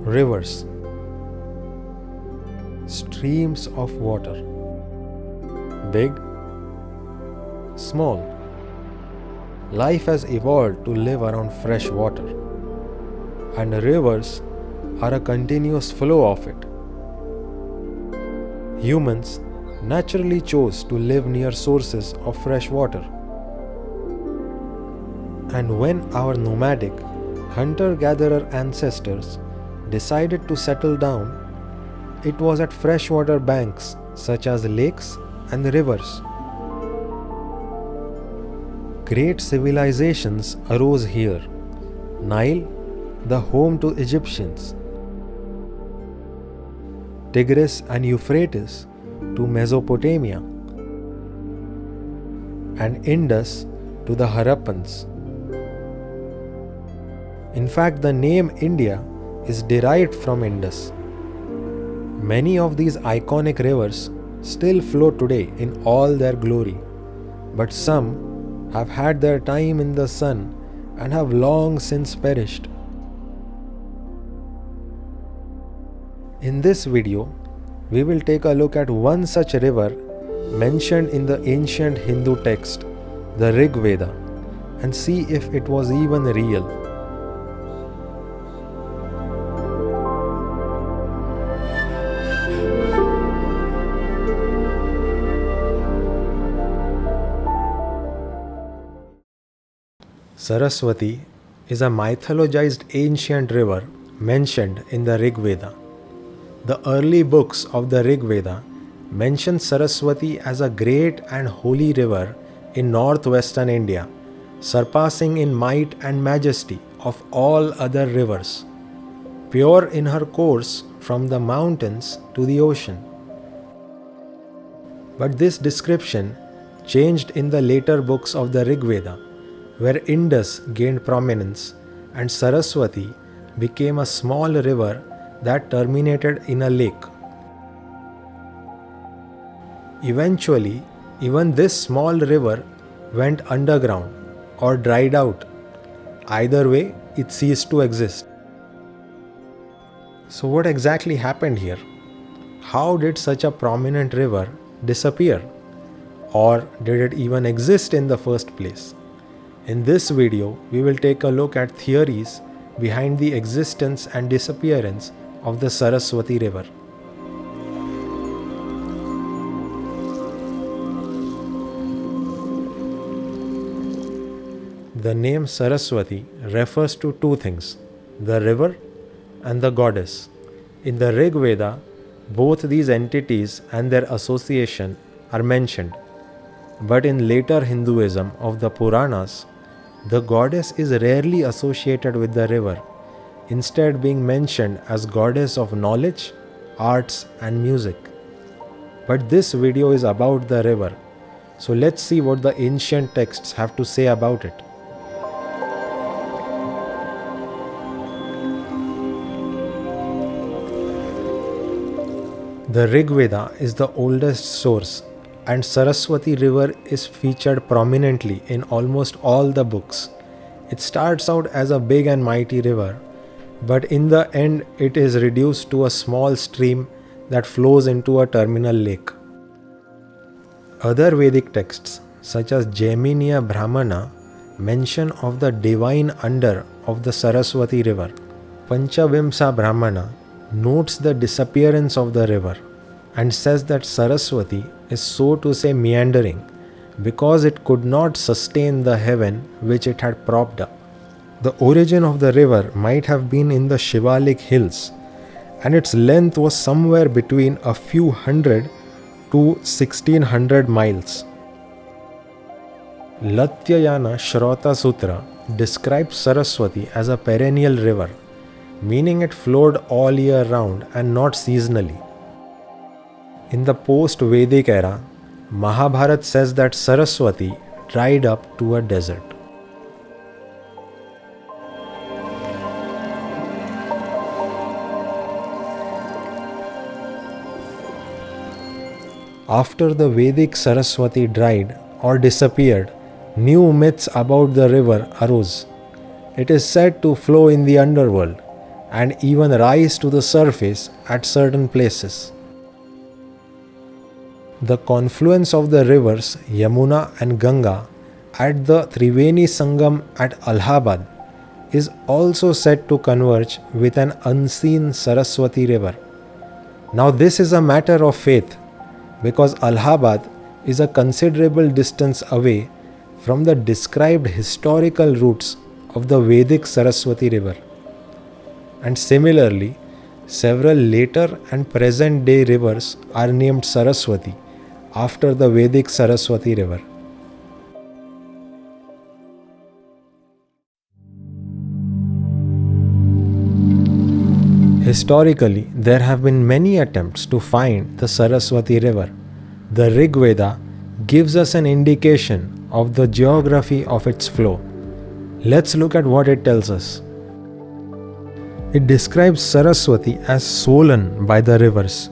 Rivers, streams of water, big, small. Life has evolved to live around fresh water, and rivers are a continuous flow of it. Humans naturally chose to live near sources of fresh water. And when our nomadic, hunter-gatherer ancestors decided to settle down, it was at freshwater banks such as lakes and rivers. Great civilizations arose here. Nile, the home to Egyptians. Tigris and Euphrates to Mesopotamia. And Indus to the Harappans. In fact, the name India is derived from Indus. Many of these iconic rivers still flow today in all their glory, but some have had their time in the sun and have long since perished. In this video, we will take a look at one such river mentioned in the ancient Hindu text, the Rigveda, and see if it was even real. Saraswati is a mythologized ancient river mentioned in the Rigveda. The early books of the Rigveda mention Saraswati as a great and holy river in northwestern India, surpassing in might and majesty of all other rivers, pure in her course from the mountains to the ocean. But this description changed in the later books of the Rigveda, where Indus gained prominence and Saraswati became a small river that terminated in a lake. Eventually, even this small river went underground or dried out. Either way, it ceased to exist. So what exactly happened here? How did such a prominent river disappear? Or did it even exist in the first place? In this video, we will take a look at theories behind the existence and disappearance of the Saraswati River. The name Saraswati refers to two things, the river and the goddess. In the Rigveda, both these entities and their association are mentioned. But in later Hinduism of the Puranas, the goddess is rarely associated with the river, instead being mentioned as goddess of knowledge, arts and music. But this video is about the river, so let's see what the ancient texts have to say about it. The Rigveda is the oldest source, and Saraswati River is featured prominently in almost all the books. It starts out as a big and mighty river, but in the end it is reduced to a small stream that flows into a terminal lake. Other Vedic texts, such as Jaiminiya Brahmana, mention of the divine under of the Saraswati River. Panchavimsa Brahmana notes the disappearance of the river and says that Saraswati is so to say meandering because it could not sustain the heaven which it had propped up. The origin of the river might have been in the Shivalik hills, and its length was somewhere between a few hundred to 1600 miles. Latyayana Shrota Sutra describes Saraswati as a perennial river, meaning it flowed all year round and not seasonally. In the post-Vedic era, Mahabharata says that Saraswati dried up to a desert. After the Vedic Saraswati dried or disappeared, new myths about the river arose. It is said to flow in the underworld, and even rise to the surface at certain places. The confluence of the rivers Yamuna and Ganga at the Triveni Sangam at Allahabad is also said to converge with an unseen Saraswati River. Now, this is a matter of faith because Allahabad is a considerable distance away from the described historical roots of the Vedic Saraswati River. And similarly, several later and present day rivers are named Saraswati after the Vedic Saraswati River. Historically, there have been many attempts to find the Saraswati River. The Rigveda gives us an indication of the geography of its flow. Let's look at what it tells us. It describes Saraswati as swollen by the rivers.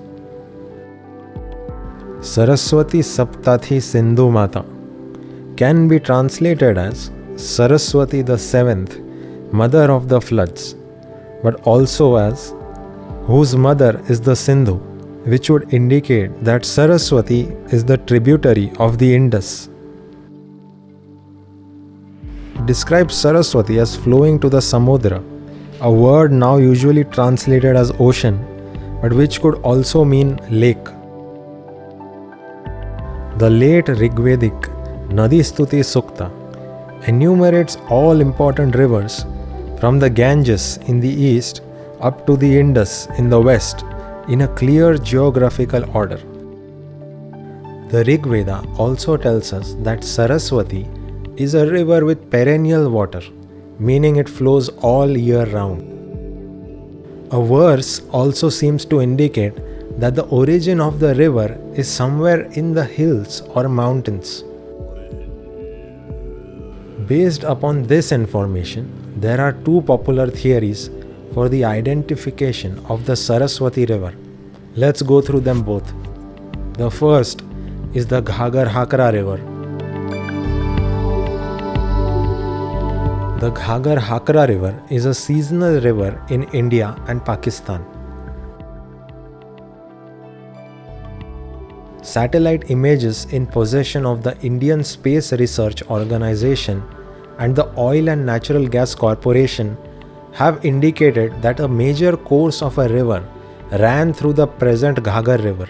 Saraswati Saptathi Sindhu Mata can be translated as Saraswati the seventh, mother of the floods, but also as whose mother is the Sindhu, which would indicate that Saraswati is the tributary of the Indus. It describes Saraswati as flowing to the Samudra, a word now usually translated as ocean, but which could also mean lake. The late Rigvedic Nadi Stuti Sukta enumerates all important rivers from the Ganges in the east up to the Indus in the west in a clear geographical order. The Rigveda also tells us that Saraswati is a river with perennial water, meaning it flows all year round. A verse also seems to indicate that the origin of the river is somewhere in the hills or mountains. Based upon this information, there are two popular theories for the identification of the Saraswati River. Let's go through them both. The first is the Ghagar Hakra River. The Ghagar Hakra River is a seasonal river in India and Pakistan. Satellite images in possession of the Indian Space Research Organization and the Oil and Natural Gas Corporation have indicated that a major course of a river ran through the present Ghagar River.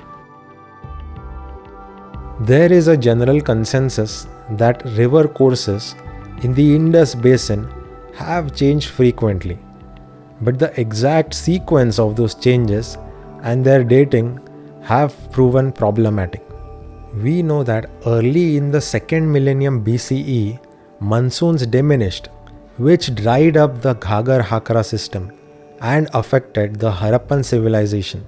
There is a general consensus that river courses in the Indus basin have changed frequently, but the exact sequence of those changes and their dating have proven problematic. We know that early in the 2nd millennium BCE, monsoons diminished, which dried up the Ghagar Hakra system and affected the Harappan civilization.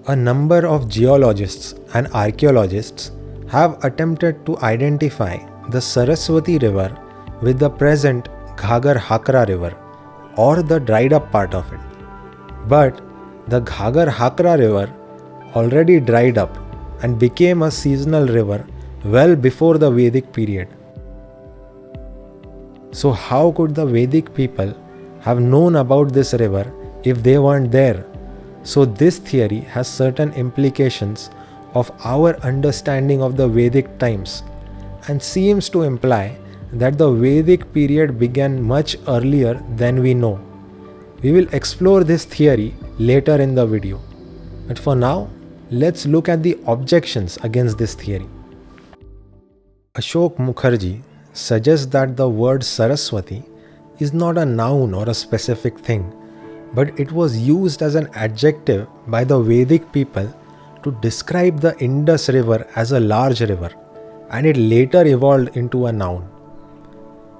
A number of geologists and archaeologists have attempted to identify the Saraswati River with the present Ghagar Hakra River or the dried up part of it. But the Ghagar Hakra River already dried up and became a seasonal river well before the Vedic period. So how could the Vedic people have known about this river if they weren't there? So this theory has certain implications of our understanding of the Vedic times and seems to imply that the Vedic period began much earlier than we know. We will explore this theory later in the video. But for now, let's look at the objections against this theory. Ashok Mukherjee suggests that the word Saraswati is not a noun or a specific thing, but it was used as an adjective by the Vedic people to describe the Indus River as a large river, and it later evolved into a noun.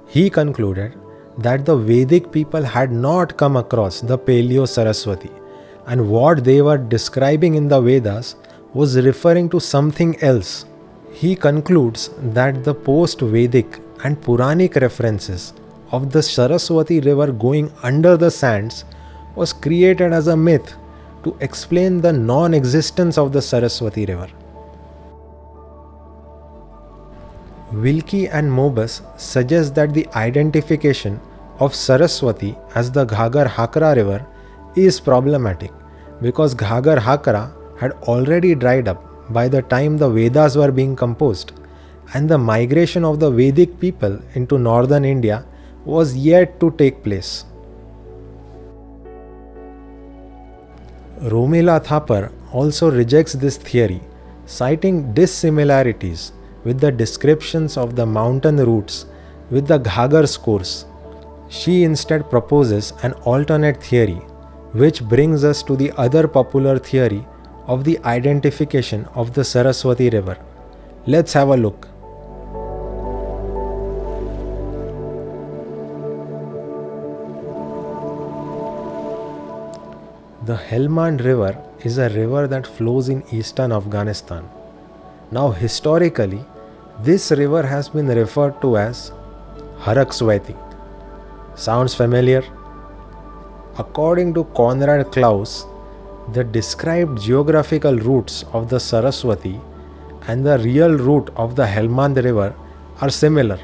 He concluded that the Vedic people had not come across the Paleo Saraswati, and what they were describing in the Vedas was referring to something else. He concludes that the post-Vedic and Puranic references of the Saraswati River going under the sands was created as a myth to explain the non-existence of the Saraswati River. Wilkie and Mobus suggest that the identification of Saraswati as the Ghagar Hakra river is problematic because Ghagar Hakra had already dried up by the time the Vedas were being composed, and the migration of the Vedic people into northern India was yet to take place. Romila Thapar also rejects this theory, citing dissimilarities with the descriptions of the mountain routes with the Ghagar's course. She instead proposes an alternate theory, which brings us to the other popular theory of the identification of the Saraswati River. Let's have a look. The Helmand River is a river that flows in eastern Afghanistan. Now, historically, this river has been referred to as Saraswati. Sounds familiar? According to Konrad Klaus, the described geographical routes of the Saraswati and the real route of the Helmand River are similar,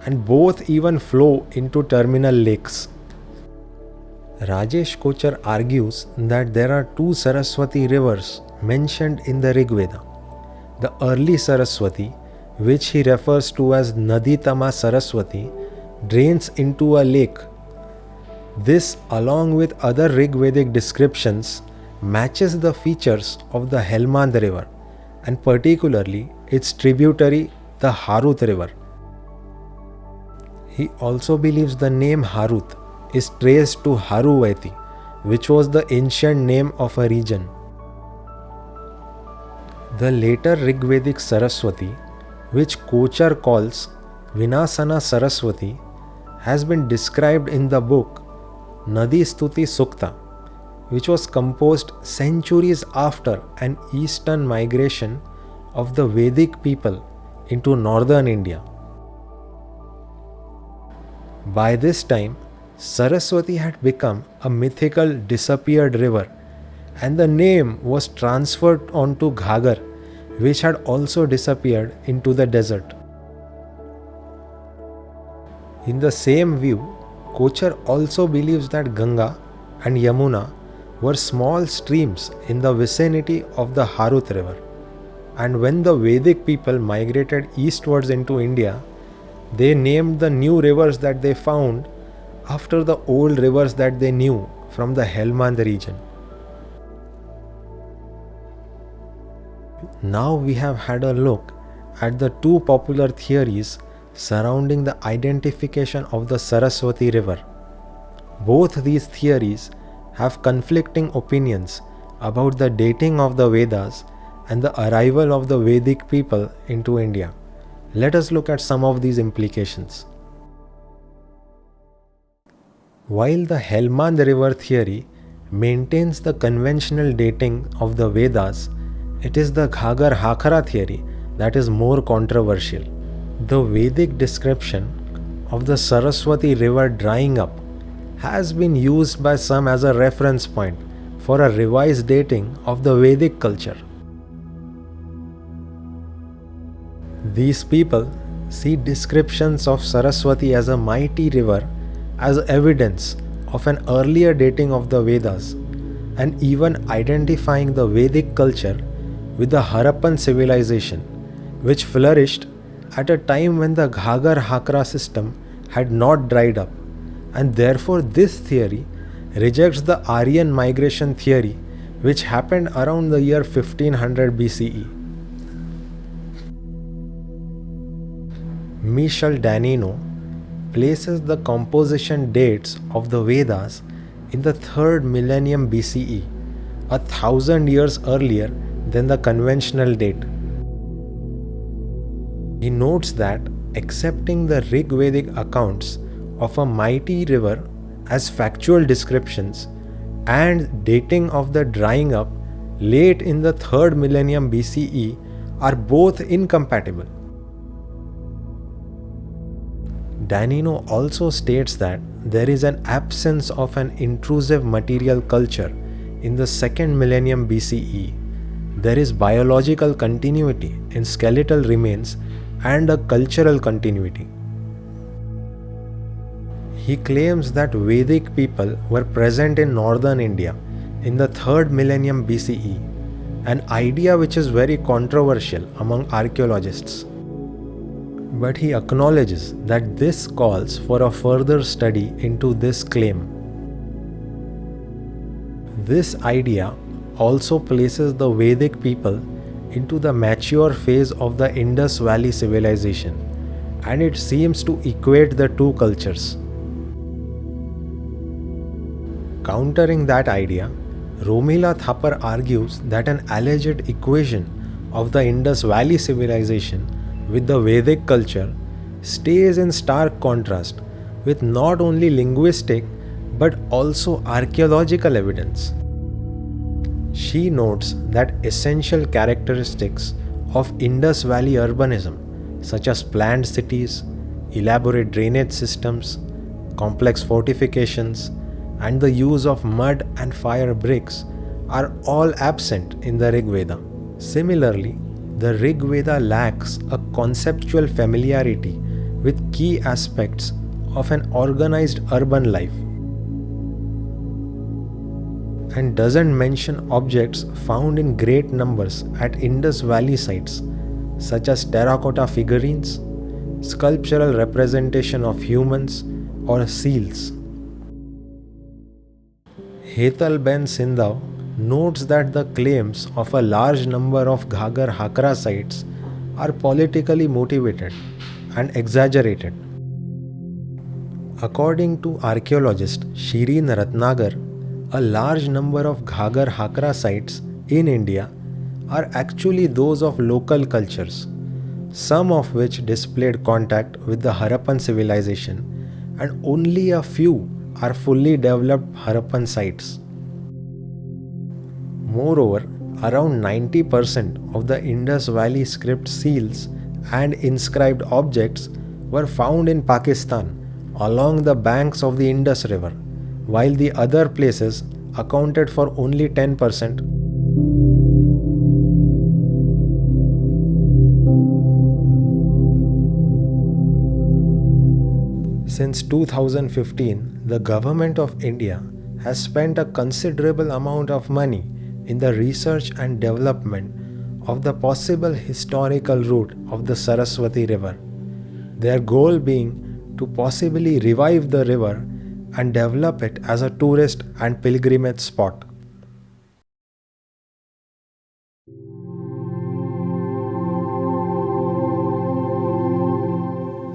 and both even flow into terminal lakes. Rajesh Kochar argues that there are two Saraswati rivers mentioned in the Rigveda. The early Saraswati, which he refers to as Naditama Saraswati, drains into a lake. This, along with other Rigvedic descriptions, matches the features of the Helmand River, and particularly its tributary, the Harut River. He also believes the name Harut is traced to Haruvati, which was the ancient name of a region. The later Rigvedic Saraswati, which Kochar calls Vinasana Saraswati, has been described in the book Nadi Stuti Sukta, which was composed centuries after an eastern migration of the Vedic people into northern India. By this time, Saraswati had become a mythical disappeared river, and the name was transferred onto Ghagar, which had also disappeared into the desert. In the same view, Kochar also believes that Ganga and Yamuna were small streams in the vicinity of the Harut River, and when the Vedic people migrated eastwards into India, they named the new rivers that they found after the old rivers that they knew from the Helmand region. Now we have had a look at the two popular theories surrounding the identification of the Saraswati River. Both these theories have conflicting opinions about the dating of the Vedas and the arrival of the Vedic people into India. Let us look at some of these implications. While the Helmand River theory maintains the conventional dating of the Vedas, it is the Ghagar Hakra theory that is more controversial. The Vedic description of the Saraswati River drying up has been used by some as a reference point for a revised dating of the Vedic culture. These people see descriptions of Saraswati as a mighty river as evidence of an earlier dating of the Vedas, and even identifying the Vedic culture with the Harappan civilization, which flourished at a time when the Ghagar Hakra system had not dried up, and therefore this theory rejects the Aryan migration theory, which happened around the year 1500 BCE. Michel Danino places the composition dates of the Vedas in the 3rd millennium BCE, 1,000 years earlier than the conventional date. He notes that accepting the Rigvedic accounts of a mighty river as factual descriptions and dating of the drying up late in the 3rd millennium BCE are both incompatible. Danino also states that there is an absence of an intrusive material culture in the 2nd millennium BCE. There is biological continuity in skeletal remains and a cultural continuity. He claims that Vedic people were present in northern India in the 3rd millennium BCE, an idea which is very controversial among archaeologists. But he acknowledges that this calls for a further study into this claim. This idea also places the Vedic people into the mature phase of the Indus Valley civilization, and it seems to equate the two cultures. Countering that idea, Romila Thapar argues that an alleged equation of the Indus Valley civilization with the Vedic culture stays in stark contrast with not only linguistic but also archaeological evidence. She notes that essential characteristics of Indus Valley urbanism, such as planned cities, elaborate drainage systems, complex fortifications, and the use of mud and fire bricks, are all absent in the Rig Veda. Similarly, the Rig Veda lacks a conceptual familiarity with key aspects of an organized urban life and doesn't mention objects found in great numbers at Indus Valley sites, such as terracotta figurines, sculptural representation of humans, or seals. Hetal Ben Sindhav notes that the claims of a large number of Ghagar Hakra sites are politically motivated and exaggerated. According to archaeologist Shireen Ratnagar, a large number of Ghagar Hakra sites in India are actually those of local cultures, some of which displayed contact with the Harappan civilization, and only a few are fully developed Harappan sites. Moreover, around 90% of the Indus Valley script seals and inscribed objects were found in Pakistan along the banks of the Indus River, while the other places accounted for only 10%. Since 2015, the Government of India has spent a considerable amount of money in the research and development of the possible historical route of the Saraswati River, their goal being to possibly revive the river and develop it as a tourist and pilgrimage spot.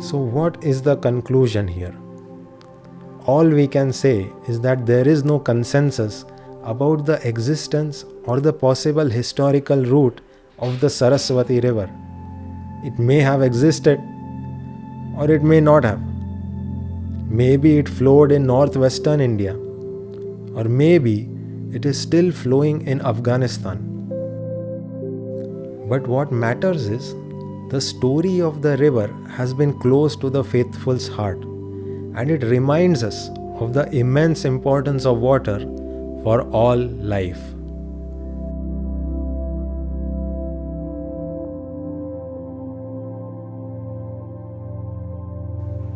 So what is the conclusion here? All we can say is that there is no consensus about the existence or the possible historical route of the Saraswati River. It may have existed or it may not have. Maybe it flowed in northwestern India, or maybe it is still flowing in Afghanistan. But what matters is the story of the river has been close to the faithful's heart, and it reminds us of the immense importance of water for all life.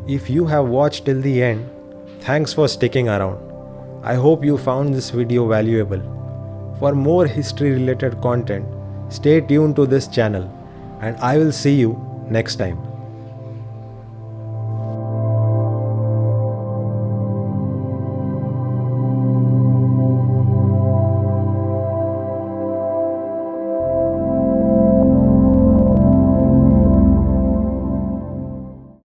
If you have watched till the end, thanks for sticking around. I hope you found this video valuable. For more history related content, stay tuned to this channel, and I will see you next time.